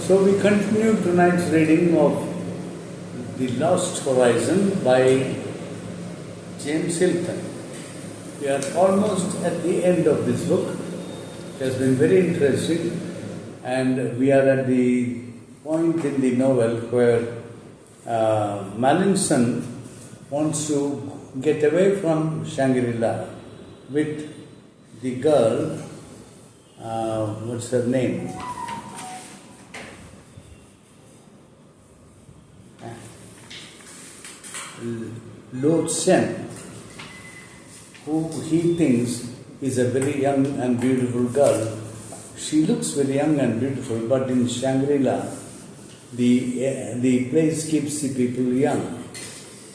So we continue tonight's reading of The Lost Horizon by James Hilton. We are almost at the end of this book. It has been very interesting, and we are at the point in the novel where Mallinson wants to get away from Shangri-La with the girl, what's her name? Lo Sen, who he thinks is a very young and beautiful girl. She looks very young and beautiful, but in Shangri-La, the place keeps the people young.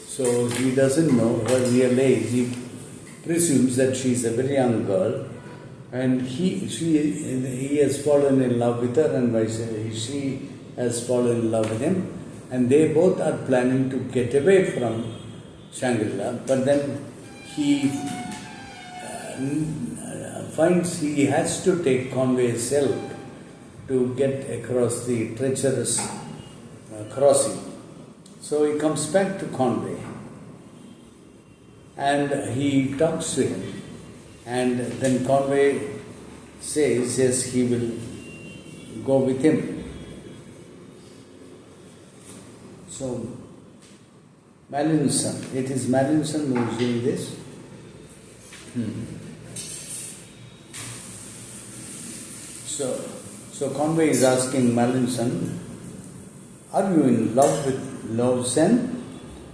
So he doesn't know her real age. He presumes that she is a very young girl, and he has fallen in love with her, and she has fallen in love with him. And they both are planning to get away from Shangri-La, but then he finds he has to take Conway's help to get across the treacherous crossing. So he comes back to Conway and he talks to him, and then Conway says yes, he will go with him. So, Mallinson, it is Mallinson who is doing this. So Conway is asking Mallinson, are you in love with Lo Sen?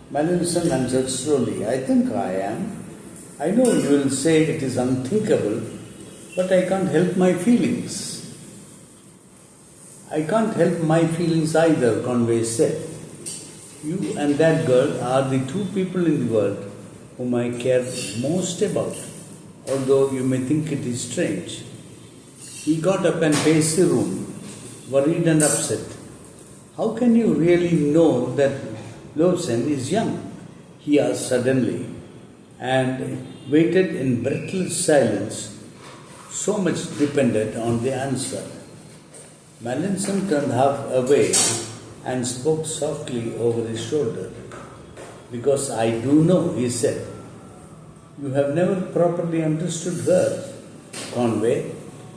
Mallinson answered slowly, I think I am. I know you will say it is unthinkable, but I can't help my feelings. I can't help my feelings either, Conway said. You and that girl are the two people in the world whom I care most about, although you may think it is strange. He got up and paced the room, worried and upset. How can you really know that Lo Sen is young? He asked suddenly, and waited in breathless silence. So much depended on the answer. Mallinson turned half away and spoke softly over his shoulder. Because I do know, he said. You have never properly understood her, Conway.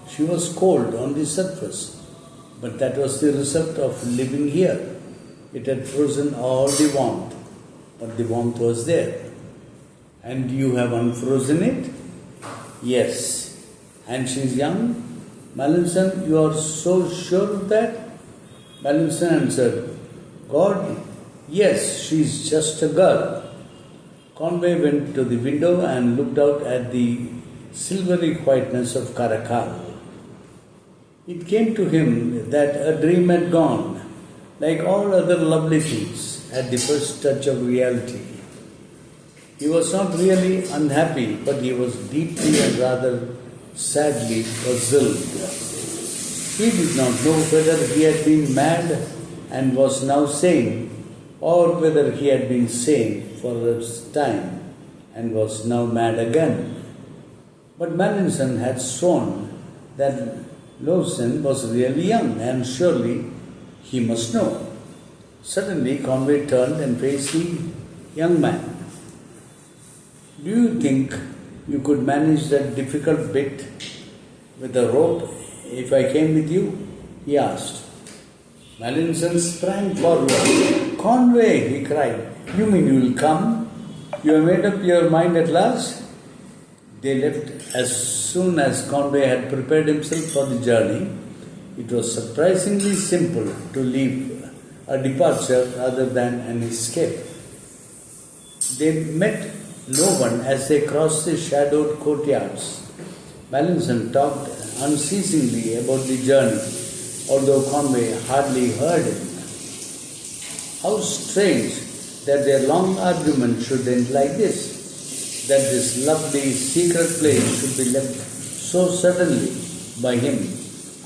She was cold on the surface, but that was the result of living here. It had frozen all the warmth, but the warmth was there. And you have unfrozen it? Yes. And she is young? Mallinson, you are so sure of that? Mallinson answered, God, yes, she is just a girl. Conway went to the window and looked out at the silvery whiteness of Caracal. It came to him that a dream had gone, like all other lovely things, at the first touch of reality. He was not really unhappy, but he was deeply and rather sadly puzzled. He did not know whether he had been mad and was now sane, or whether he had been sane for a time and was now mad again. But Mallinson had sworn that Lo Sen was really young, and surely he must know. Suddenly Conway turned and faced the young man. Do you think you could manage that difficult bit with a rope if I came with you? He asked. Mallinson sprang forward. Conway, he cried, you mean you will come? You have made up your mind at last? They left as soon as Conway had prepared himself for the journey. It was surprisingly simple to leave a departure rather than an escape. They met no one as they crossed the shadowed courtyards. Mallinson talked unceasingly about the journey, although Conway hardly heard him. How strange that their long argument should end like this, that this lovely secret place should be left so suddenly by him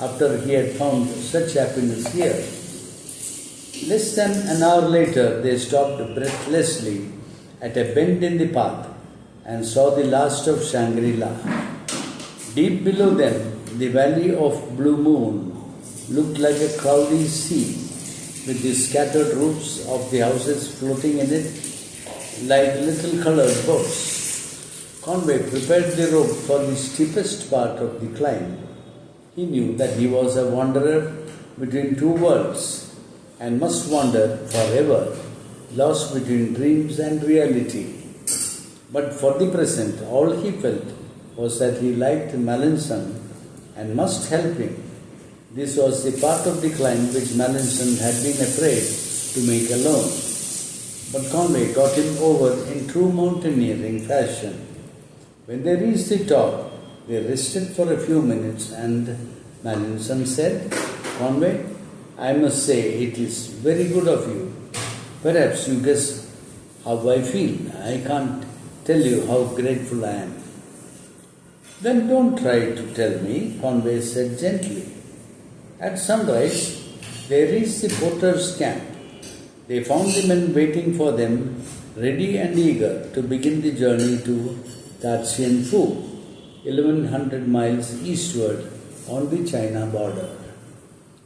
after he had found such happiness here. Less than an hour later, they stopped breathlessly at a bend in the path and saw the last of Shangri-La. Deep below them, the valley of Blue Moon looked like a cloudy sea, with the scattered roofs of the houses floating in it like little colored boats. Conway prepared the rope for the steepest part of the climb. He knew that he was a wanderer between two worlds and must wander forever, lost between dreams and reality. But for the present, all he felt was that he liked Mallinson and must help him. This was the part of the climb which Mallinson had been afraid to make alone. But Conway got him over in true mountaineering fashion. When they reached the top, they rested for a few minutes and Mallinson said, "Conway, I must say it is very good of you. Perhaps you guess how I feel. I can't tell you how grateful I am." "Then don't try to tell me," Conway said gently. At sunrise, they reached the porter's camp. They found the men waiting for them, ready and eager to begin the journey to Tatsianfu, 1100 miles eastward on the China border.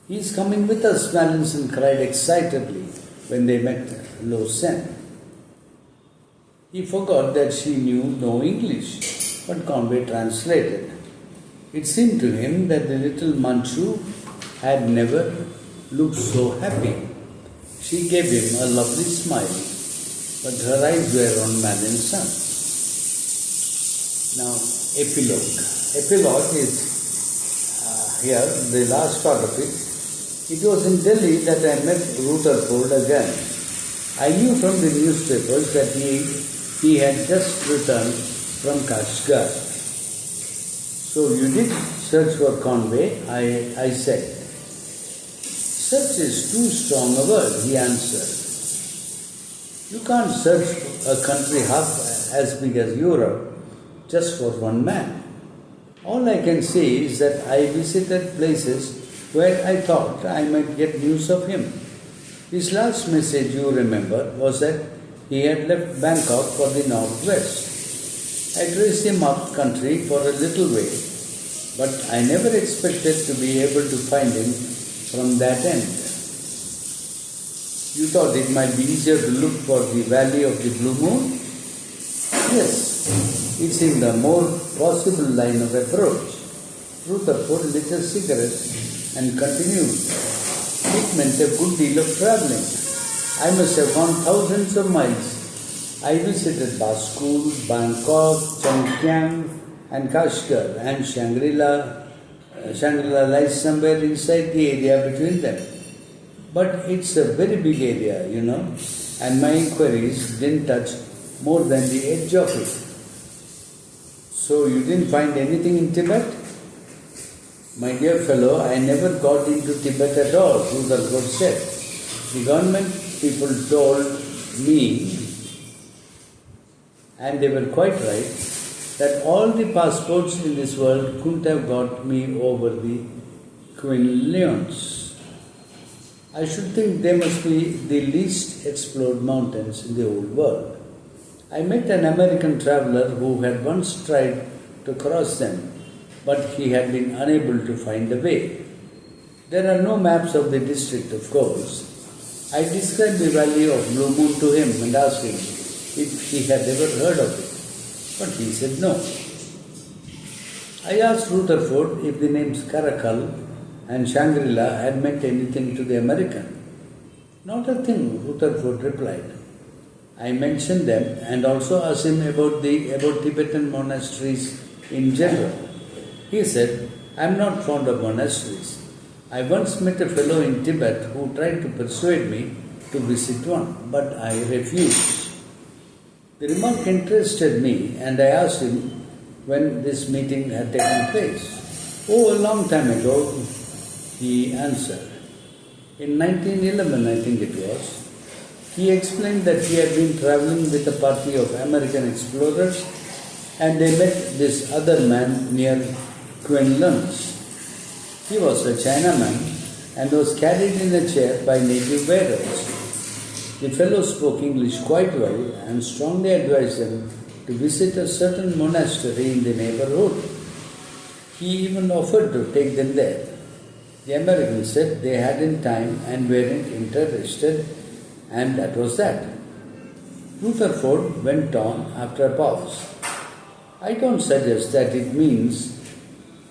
"He is coming with us," Mallinson cried excitedly when they met Lo Sen. He forgot that she knew no English, but Conway translated. It seemed to him that the little Manchu had never looked so happy. She gave him a lovely smile, but her eyes were on Mallinson. Now, epilogue. Epilogue is here, the last part of it. It was in Delhi that I met Rutherford again. I knew from the newspapers that he had just returned from Kashgar. "So you did search for Conway?" I said. "Search is too strong a word," he answered. "You can't search a country half as big as Europe just for one man. All I can say is that I visited places where I thought I might get news of him. His last message, you remember, was that he had left Bangkok for the northwest. I traced him up country for a little way, but I never expected to be able to find him from that end." "You thought it might be easier to look for the Valley of the Blue Moon?" "Yes, it seemed a more possible line of approach." Rutherford lit a cigarette and continued. "It meant a good deal of travelling. I must have gone thousands of miles. I visited Baskul, Bangkok, Chongqing and Kashgar, and Shangri-La. Shangri-La lies somewhere inside the area between them. But it's a very big area, and my inquiries didn't touch more than the edge of it." "So you didn't find anything in Tibet?" "My dear fellow, I never got into Tibet at all," Rutherford said. "The government people told me, and they were quite right, that all the passports in this world couldn't have got me over the Quinlions. I should think they must be the least explored mountains in the whole world. I met an American traveller who had once tried to cross them, but he had been unable to find a way. There are no maps of the district, of course. I described the Valley of Blue Moon to him and asked him if he had ever heard of it, but he said no. I asked Rutherford if the names Karakal and Shangri-La had meant anything to the American. "Not a thing," Rutherford replied. I mentioned them and also asked him about Tibetan monasteries in general. He said, "I'm not fond of monasteries. I once met a fellow in Tibet who tried to persuade me to visit one, but I refused." The remark interested me and I asked him when this meeting had taken place. "Oh, a long time ago," he answered. "In 1911, I think it was." He explained that he had been traveling with a party of American explorers and they met this other man near Quinlun's. He was a Chinaman and was carried in a chair by native bearers. The fellow spoke English quite well and strongly advised them to visit a certain monastery in the neighborhood. He even offered to take them there. The Americans said they hadn't time and weren't interested, and that was that. Rutherford went on after a pause. I don't suggest that it means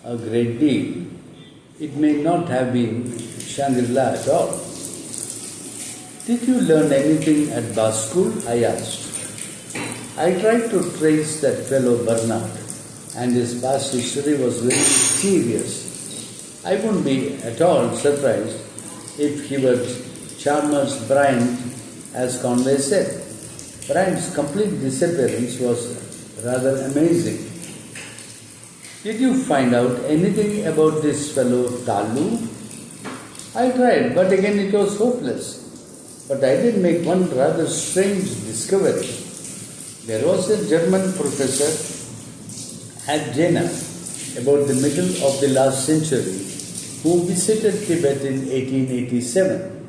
a great deal. It may not have been Shangri-La at all. Did you learn anything at bar school? I asked. I tried to trace that fellow Bernard, and his past history was very serious. I wouldn't be at all surprised if he was Chalmers Bryant, as Conway said. Bryant's complete disappearance was rather amazing. Did you find out anything about this fellow Talu? I tried, but again it was hopeless. But I did make one rather strange discovery. There was a German professor at Jena about the middle of the last century who visited Tibet in 1887.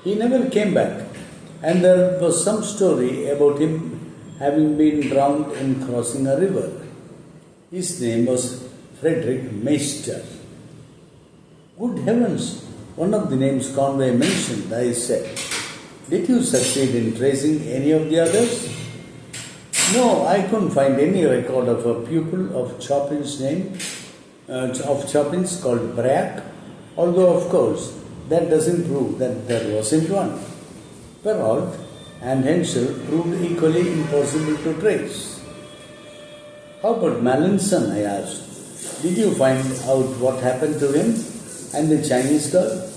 He never came back, and there was some story about him having been drowned in crossing a river. His name was Frederick Meister. Good heavens, one of the names Conway mentioned, I said. Did you succeed in tracing any of the others? No, I couldn't find any record of a pupil of Chopin's called Braque, although of course that doesn't prove that there wasn't one. Perrault and Henschel proved equally impossible to trace. How about Mallinson? I asked. Did you find out what happened to him and the Chinese girl?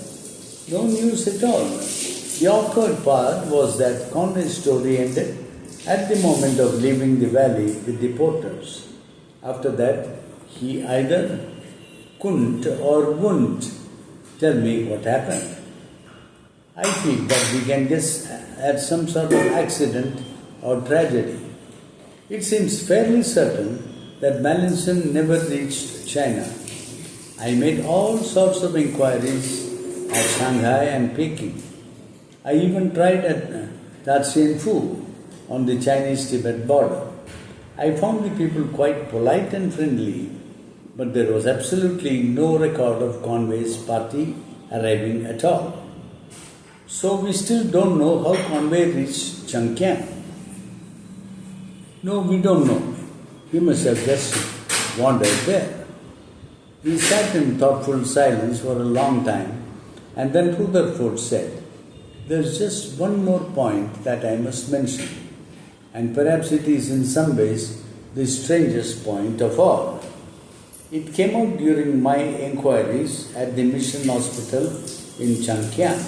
No news at all. The awkward part was that Conway's story ended at the moment of leaving the valley with the porters. After that, he either couldn't or wouldn't tell me what happened. I feel that we can guess at some sort of accident or tragedy. It seems fairly certain that Mallinson never reached China. I made all sorts of inquiries at Shanghai and Peking. I even tried at Tatsianfu on the Chinese-Tibet border. I found the people quite polite and friendly, but there was absolutely no record of Conway's party arriving at all. So we still don't know how Conway reached Changjiang. No, we don't know. He must have just wandered there. We sat in thoughtful silence for a long time, and then Rutherford said, "There's just one more point that I must mention, and perhaps it is in some ways the strangest point of all. It came out during my inquiries at the mission hospital in Changjiang.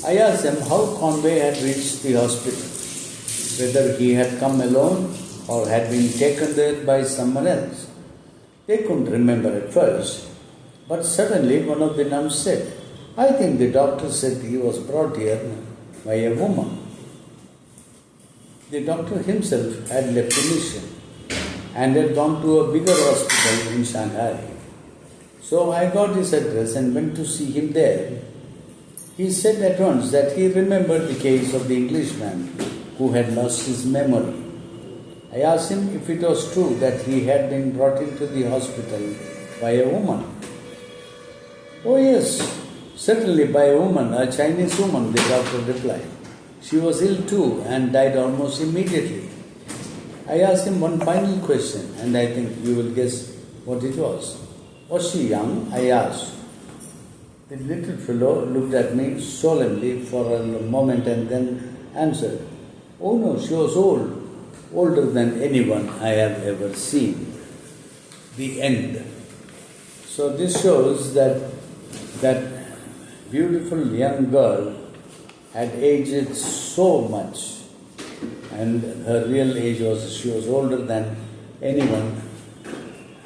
I asked them how Conway had reached the hospital, whether he had come alone or had been taken there by someone else. They couldn't remember at first, but suddenly one of the nuns said, I think the doctor said he was brought here by a woman. The doctor himself had left the mission and had gone to a bigger hospital in Shanghai. So I got his address and went to see him there. He said at once that he remembered the case of the Englishman who had lost his memory. I asked him if it was true that he had been brought into the hospital by a woman. Oh yes, certainly by a woman, a Chinese woman, the doctor replied. She was ill too and died almost immediately. I asked him one final question, and I think you will guess what it was. Was she young? I asked. The little fellow looked at me solemnly for a moment and then answered, Oh no, she was old, older than anyone I have ever seen. The end. So this shows that beautiful young girl had aged so much, and her real age was she was older than anyone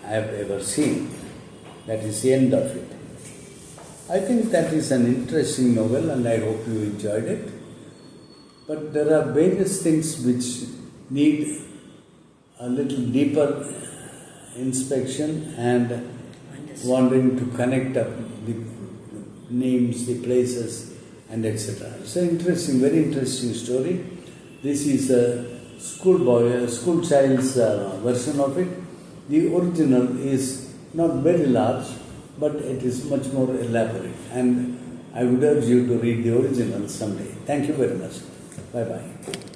I have ever seen. That is the end of it. I think that is an interesting novel, and I hope you enjoyed it. But there are various things which need a little deeper inspection and wanting to connect up the names, the places, and etc. It's an interesting, very interesting story. This is a school child's version of it. The original is not very large, but it is much more elaborate. And I would urge you to read the original someday. Thank you very much. Bye bye.